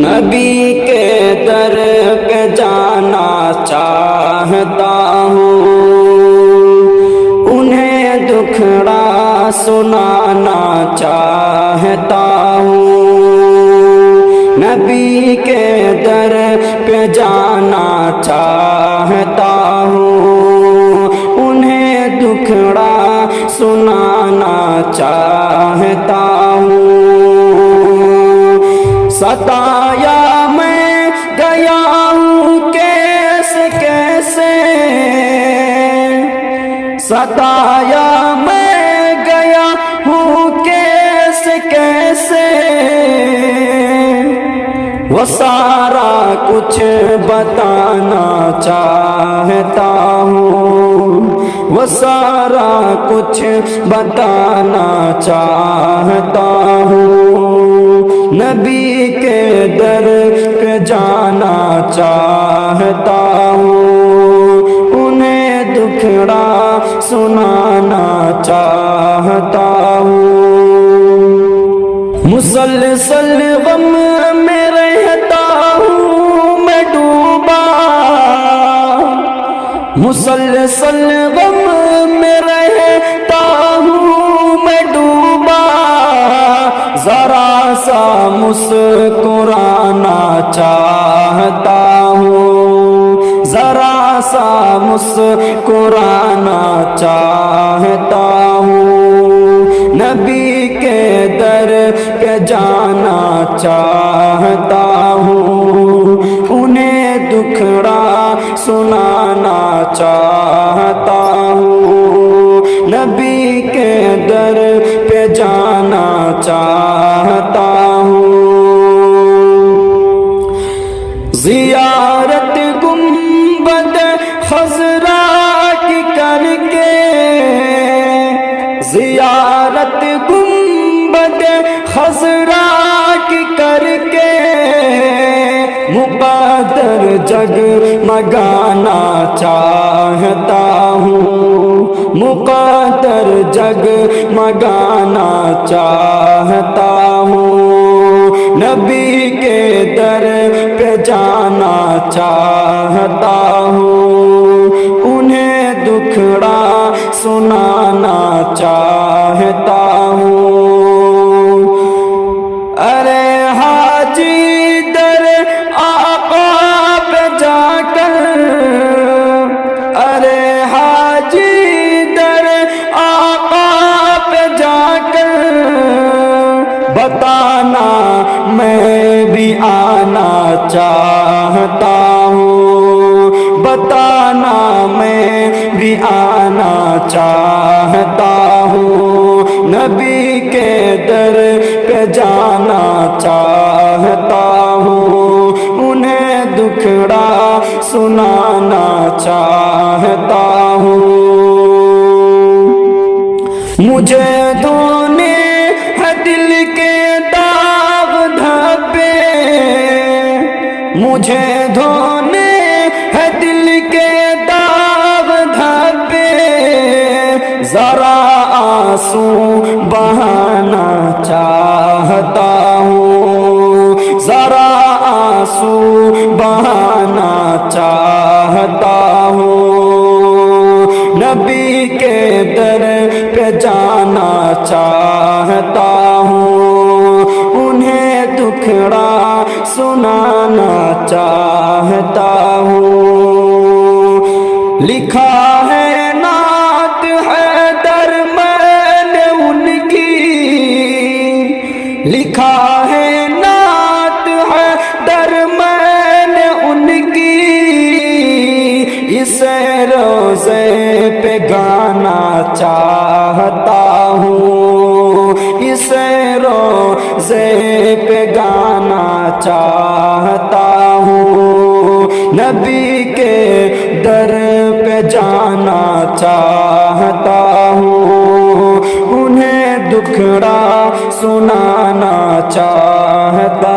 نبی کے در پہ جانا چاہتا ہوں، انہیں دکھڑا سنانا چاہتا ہوں، نبی کے در پہ جانا چاہتا ہوں، انہیں دکھڑا سنانا چاہتا ہوں۔ ستایا میں گیا ہوں کیسے کیسے، ستایا میں گیا ہوں کیسے کیسے، وہ سارا کچھ بتانا چاہتا ہوں، وہ سارا کچھ بتانا چاہتا ہوں، نبی کے در پہ جانا چاہتا ہوں، انہیں دکھڑا سنانا چاہتا ہوں۔ مسلسل غم میں رہتا ہوں میں ڈوبا، مسلسل غم میں رہتا ہوں میں ڈوبا، ذرا سا مسکرانا چاہتا ہوں، ذرا سا مسکرانا چاہتا ہوں، نبی کے در پہ جانا چاہتا ہوں، انہیں دکھڑا سنانا چاہتا ہوں، نبی کے در پہ جانا چاہتا ہوں۔ زیارت گنبد خضرا کی کر کے، زیارت گنبد خضرا کی کر کے، مقدر جگمگانا چاہتا ہوں، مقدر جگمگانا چاہتا ہوں، نبی کے در پہ جانا چاہتا ہوں، انہیں دکھڑا سنانا چاہتا ہوں۔ ارے حاجی در آقا پہ جا کر، ارے حاجی در آقا پہ جا کر، بتانا میں بھی آنا چاہتا ہوں، بتانا میں بھی آنا چاہتا ہوں، نبی کے در پہ جانا چاہتا ہوں، انہیں دکھڑا سنانا چاہتا ہوں۔ مجھے دھونے ہے دل کے داغ دھبے، مجھے دھونے ہے دل کے داغ دھبے، ذرا آنسو بہانا چاہتا ہوں، ذرا آنسو بہانا چاہتا ہوں، نبی کے در پہ جانا چاہتا ہوں، انہیں دکھڑا سنانا چاہتا ہوں۔ لکھا ہے نعت حیدر میں نے ان کی، لکھا ہے نعت حیدر میں نے ان کی، اسے روزے پہ گانا چاہتا ہوں، اسے روزے پہ گانا چاہتا ہوں، نبی کے در پہ جانا چاہتا ہوں، انہیں دکھڑا سنانا چاہتا